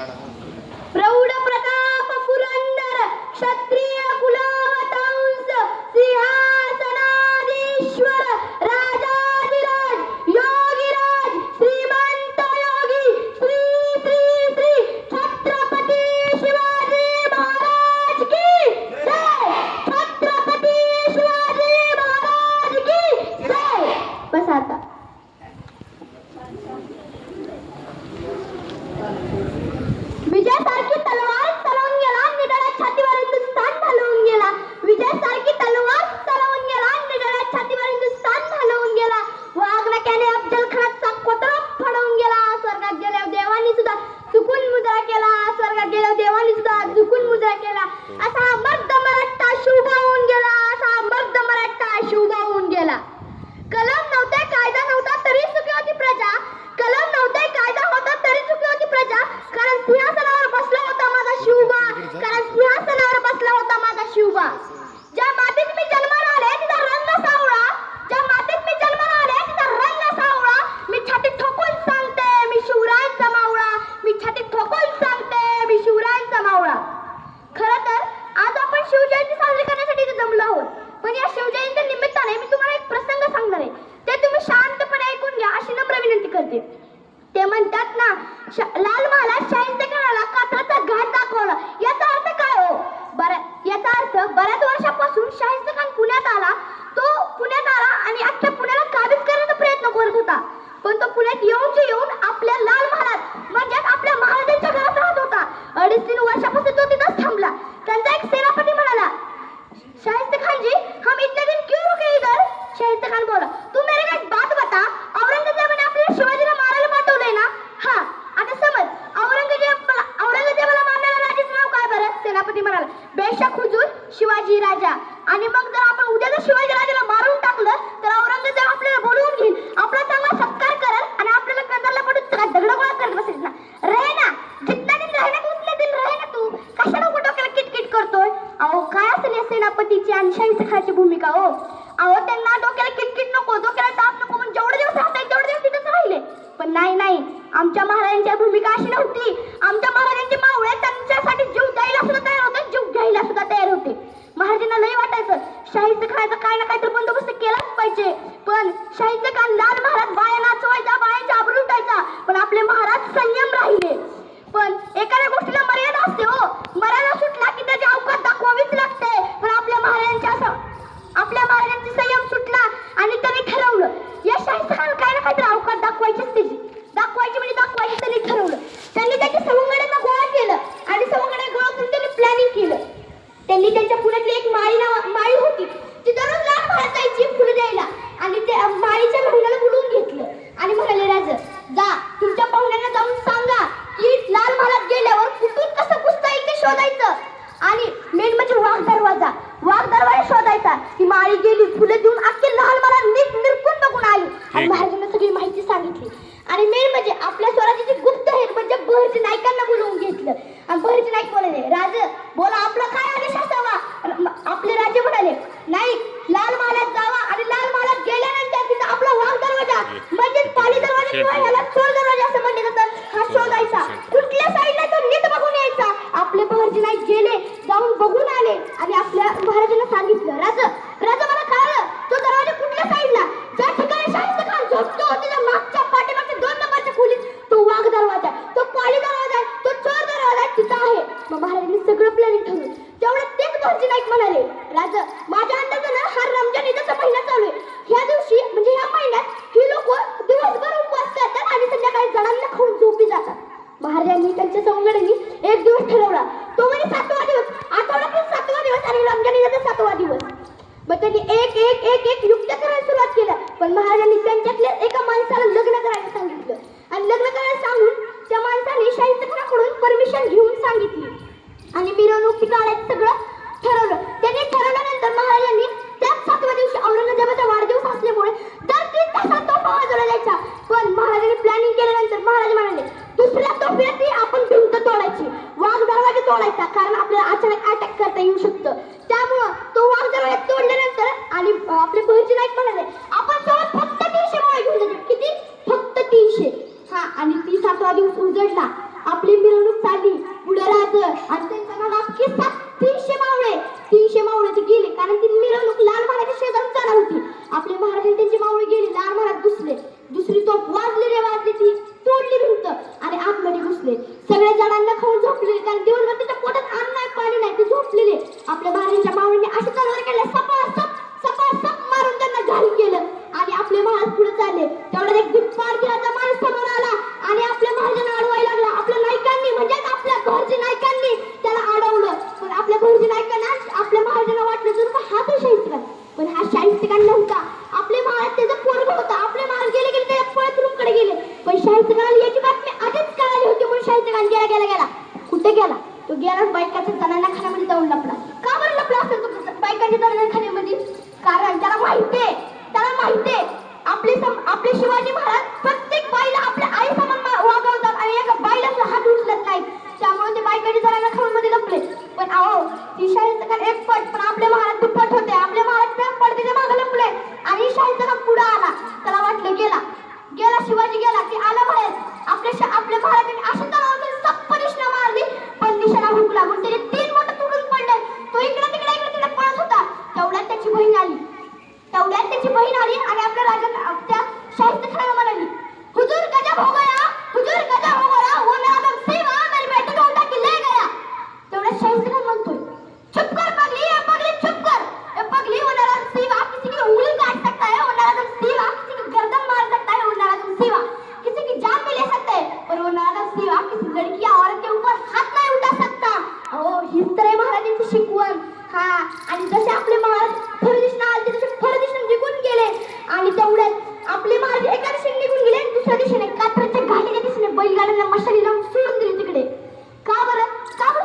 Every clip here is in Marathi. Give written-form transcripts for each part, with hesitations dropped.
प्रौढ प्रताप पुरंदर क्षत्रिय कुलावतांस सिंहासनाधीश्वर राजाधिराज योगीराज श्रीमंत योगी श्री श्री श्री छत्रपती शिवाजी महाराज की जय। छत्रपती शिवाजी महाराज की जय। बस आता विजयासारखी तलवार चालवून गेला, निडळ्या छातीवर हिंदुस्थान घालवून गेला। विजयासारखी तलवार चालवून गेला, निडळ्या छातीवर हिंदुस्थान घालवून गेला। वाघनख्याने अफजल खानाचा कोटरा फाडवून गेला। स्वर्गात गेल्या देवानी सुद्धा चुकून मुद्रा केला, स्वर्गात गेल्या देवानी सुद्धा चुकून मुद्रा केला। असा मर्द मराठा शिवबा होऊन गेला, असा मर्द मराठा शिवबा होऊन गेला। कलम नव्हते, कायदा नव्हता, तरी सुखी होती प्रजा। कलम नव्हते, कायदा होता, तरी सुखी होती प्रजा। कारण सिंहासनावर बसला होता माझा शिवबा, कारण सिंहासनावर बसला होता माझा शिवबा। ज्या मातीत मी जन्माला आले तिचा रंग सावळा, ज्या मातीत मी जन्माला आले तिचा रंग सावळा। मी छाती ठोकून सांगते मी शिवरायांचा मावळा, मी छाती ठोकून सांगते मी शिवरायांचा मावळा। खरं तर आज आपण शिवजयंती साजरी करण्यासाठी इथे जमलो आहोत, पण या शिवजयंती निमित्ताने मी तुम्हाला एक प्रसंग सांगणार आहे, ते तुम्ही शांतपणे ऐकून घ्या अशी नम्र विनंती करते। ते म्हणतात ना, लाल महालात शाहिस्ते खानाला कातराचा घाट दाखवला। याचा अर्थ काय हो? याचा अर्थ बऱ्याच वर्षापासून शाहिस्ते खान पुण्यात आला, तो पुण्यात आला आणि अख्ख्या पुण्याला काबीज करण्याचा प्रयत्न करत होता। पण तो पुण्यात येऊन आपल्या लाल महालात म्हणजे आपल्या महाराजांच्या घरात राहत होता। 2.5-3 वर्षापासून तो तिथंच थांबला। त्यांचा एक सेनापती म्हणाला, शाहिस्ते खान जी, हम इतने दिन क्यों रुके इधर? शाहिस्ते खान बोला, तू मेरे को एक बात बता, औरंगजेबाने आपल्याला शिवाजीला मारायला पाठवलंय ना? हा, आता समज, औरंगजेबाला मारणाऱ्या राजाचं नाव काय बरं? सेनापती म्हणाला, बेशक हुजूर, शिवाजी राजा। आणि मग जर आपण उद्या जर शिवाजी राजाला मारून टाकलं तर औरंगजेब आपल्याला बोलवून घेईल, आपला चांगला सत्कार करेल आणि आपल्याला कंदारला पडून दगड गोळा करत बसेल ना। रहे ना, जितना दिन रहे ना उतने दिन रहे ना। तू कशाला डोक्याला किटकिट करतोय? अहो, काय असेल या सेनापतीची आणि शाहिस्ते खानची भूमिका हो? अहो, त्यांना डोक्याला किटकिट नको, डोक्याला ताप नको म्हणून जेवढे दिवस राहता येईल तेवढे दिवस तिथेच राहिले। पण नाही, आमच्या महाराजांची भूमिका अशी नव्हती। आमच्या महाराजांचे मावळे त्यांच्यासाठी जीव द्यायला सुद्धा तयार होते, जीव घ्यायला सुद्धा तयार होते। महाराजांना लई वाटायचं शाहिस्ते खानाचा काही ना काहीतरी बंदोबस्त केलाच पाहिजे, पण शाहिस्ते खान लाल महाराज बाया नाचवायचा, बायांच्या आबरू लुटायचा, पण आपले महाराज संयम राहिले। पण एखाद्या गोष्टीला मर्यादा असते हो, मर्यादा सुटला की त्याची अवकाश दाखवावीच लागते। पण आपल्या महाराजांचा संयम सुटला आणि त्यांनी ठरवलं या शाहिस्ते खान काय ना काहीतरी अवकाश दाखवायचीच, त्याची दाखवायची त्यांनी ठरवलं। त्यांनी त्याच्या सवंगड्यांना गोळा केलं आणि सवंगड्या गोळा करून त्यांनी प्लॅनिंग केलं। त्यांनी त्यांच्या पुण्यातली एक माळी होती, ती दररोज लाल महाराज जायची फुलं द्यायला आणि त्या माळीच्या महिन्याला बोलवून घेतलं आणि म्हणाले, राजा जा, तुमच्या पाहुण्यांना जाऊन सांगा की लाल महाराज गेल्यावर कुठून कसं घुसता येईल ते शोधायचं आणि मेन म्हणजे वाघ दरवाजा शोधायचा। ती माळी गेली, फुलं देऊन अख्खे लाल महाराज निरखून बघून आली आणि महाराजांना सगळी माहिती सांगितली। आणि मेन म्हणजे आपल्या स्वराज्याचे गुप्तहेर म्हणजे बहरजी नाईकांना बोलवून घेतलं आणि बहरजी नाईक म्हणाले, राजा बोला आपला काय आदेश असावा? आपले राजे म्हणाले, नाईक, लाल महालात जावा आणि लाल महालात गेल्यानंतर तिथं आपला वाघ दरवाजा म्हणजे पाली दरवाजा किंवा ह्याला चोर दरवाजा असं म्हणले जातं, हा शोधायचा। कुठल्या साईडला तो नीट बघून यायचा। आपले बहरजी नाईक गेले, जाऊन बघून आले आणि आपल्या महाराजांना सांगितलं, राजा मला कळलं तो दरवाजा कुठल्या साईडला? ज्या ठिकाणी शाहिस्ते खान झोपतो त्याच्या मागच्या पाठीमागच्या 2 नंबरच्या खोलीत तो वाघ दरवाजा, तो पाली दरवाजा, तो चोर दरवाजा तिथं आहे। मग महाराजांनी सगळं प्लॅनिंग ठरवलं। तेवढ्यात तेच बहरजी नाईक म्हणाले, राजा माझ्या अंदाजानं हा रमजान ईदचा महिना चालू आहे, ह्या दिवशी म्हणजे ह्या महिन्यात ही लोक दिवसभर उपवास करतात आणि संध्याकाळी जणांना खाऊन झोपी जातात। महाराजांनी त्यांच्या सवंगड्यांनी एक दिवस ठरवला, तो म्हणजे 7वा दिवस, आठवड्यातील 7वा दिवस आणि रमजान ईदचा 7वा दिवस। मग त्यांनी एक युक्त्या करायला सुरुवात केल्या, पण महाराजांनी त्यांच्यातल्या एका माणसाला लग्न करायला सांगितलं आणि लग्न करायला सांगून त्या माणसाने शाहिस्ते खानाकडून परमिशन घेऊन सांगितली आणि मिरवणूक काढायचं सगळं ठरवलं। त्यांनी ठरवल्यानंतर महाराजांनी त्याच 7व्या दिवशी औरंगजेबाचा वाढदिवस असल्यामुळे दर 3 तासात तोफा वाजवला जायचा। पण महाराजांनी प्लॅनिंग केल्यानंतर महाराज म्हणाले, दुसऱ्या तोफेची आपण भिंत तोडायची, वाघ दरवाजा तोडायचा, कारण आपल्याला अचानक अटॅक करता येऊ शकतं। त्यामुळं तो वाघ दरवाजा तोडल्यानंतर आणि आपले बहरजी नाईक म्हणाले, आपण सोबत फक्त 300 माळे घेऊन जायचे। किती? फक्त 300। हा, आणि 7वा दिवस उजडला, आपली मिरवणूक चालली झाले. तेवढ्यात एक गुटपारगिराचा माणूस समोर आला आणि आपल्या महाराजांना अडवायला लागला. आपल्या नायकांनी म्हणजे आपल्या घरच्या नायकांनी त्याला अडवलं. पण आपल्या घरच्या नायकांना आपल्या महाराजांना वाटलं तर हा तो शाहिस्तेखान, पण हा शाहिस्तेखान नव्हता. आपले महाराज त्याचं पोरगं होतं. आपले महाराज गेले गेले त्या पळत रूमकडे गेले. पण शाहिस्तेखानाला याची बातमी आधीच कळाली होती म्हणून शाहिस्तेखान गेला. कुठे गेला? तो गेला बायकाच्या जणांना खाण्यामध्ये जाऊन लपला. का बरं लपला असेल तो बायकांच्या जणांना खाण्यामध्ये? कारण त्याला माहितीये आपले शिवाजी महाराज प्रत्येक बाईला आपल्या आई समान वागवतात आणि एका बाईला हात उचलत नाहीत. त्यामुळे ते बायकांच्या जणांना खाण्यामध्ये लपले. पण अहो ती शाहिस्तेखान एक पट, पण आपले महाराज दुप्पट होते. आपले महाराज त्या पडद्याच्या मागे लपले आणि शाहिस्तेखान पुढे आला. त्याला वाटलं गेला शिवाजी गेला की आला बाहेर. आपल्या महाराजांनी अशी तलावातून सप्प दिशा मारली, पण दिशेला हुकला म्हणून त्याचे 3 बोट तुटून पडले. तो इकडे तिकडे पळत होता. तेवढ्यात त्याची बहीण आली आणि आपल्या राजांना त्या शाहिस्तेखानाला म्हणाली, हुजूर गजब हो गया, वो मेरा दम सीवा मेरी बेटी को उठा के ले गया. तेवढ्यात शाहिस्तेखान म्हणतोय, चुप कर पगली, चुप कर. पगली, वो मेरा दम सीवा किसी की उंगली काट सकता है, वो मेरा दम सीवा किसी की गर्दन मार सकता है, वो मेरा दम सीवा किसी की जान भी ले सकता है, पर वो मेरा दम सीवा किसी लड़की या औरत के ऊपर हाथ नहीं उठा सकता. अहो हीच तर आहे महाराजांची शिकवण. हा, आणि जसे आपले महाराज फरदिशना आले तसे फरदिशना निघून गेले. आणि तेवढ्यात आपले महाराज एका दिशेने निघून गेले आणि दुसऱ्या दिशेने कात्रच्या घाटीच्या दिशेने बैलगाड्यांना मशाली लावून सोडून दिली तिकडे. का बरं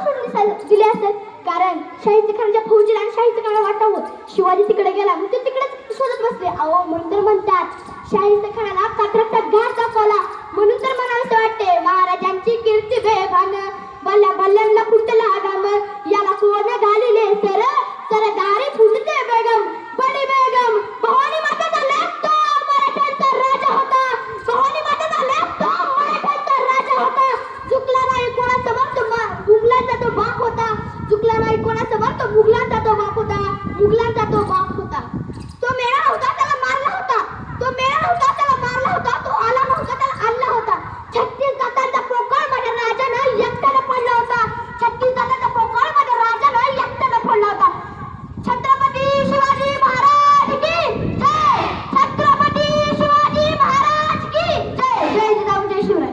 सोडून दिले असेल? कारण शाहिस्तेखानच्या फौजीला आणि शाहिस्तेखानाला वाटावं शिवाजी तिकडे गेला म्हणून ते तिकडेच शोधत बसले. अहो म्हणून तर म्हणतात शाहिस्तेखानाला कात्रचा घाट दाखवला म्हणून तर म्हणावं वाटते, महाराजांची कीर्ती बेभान बल्ल्यांना फुटला गम, याला कोण घालिले सर दारी फुटते बेगम, बडी बेगम. भवानी मातेचा लेक तो मराठ्यांचा राजा होता. भवानी मातेचा लेक तो मराठ्यांचा राजा होता. चुकला नाही कोणासमोर तो मुघलांचा तो बाप होता. चुकला नाही कोणासमोर तो मुघलांचा तो बाप होता. तो मेला होता त्याला मारला होता. तो आला नव्हता त्याला आणला होता. 36 जातांचा पोकळ माझ्या राजानं एकट्यानं पडला होता. 36 जातांचा पोकळ माझ्या राजानं एकट्यानं पडला होता. छत्रपती शिवाजी महाराज की जय. छत्रपती शिवाजी महाराज की जय. जय जिजाऊ जय शिवराय.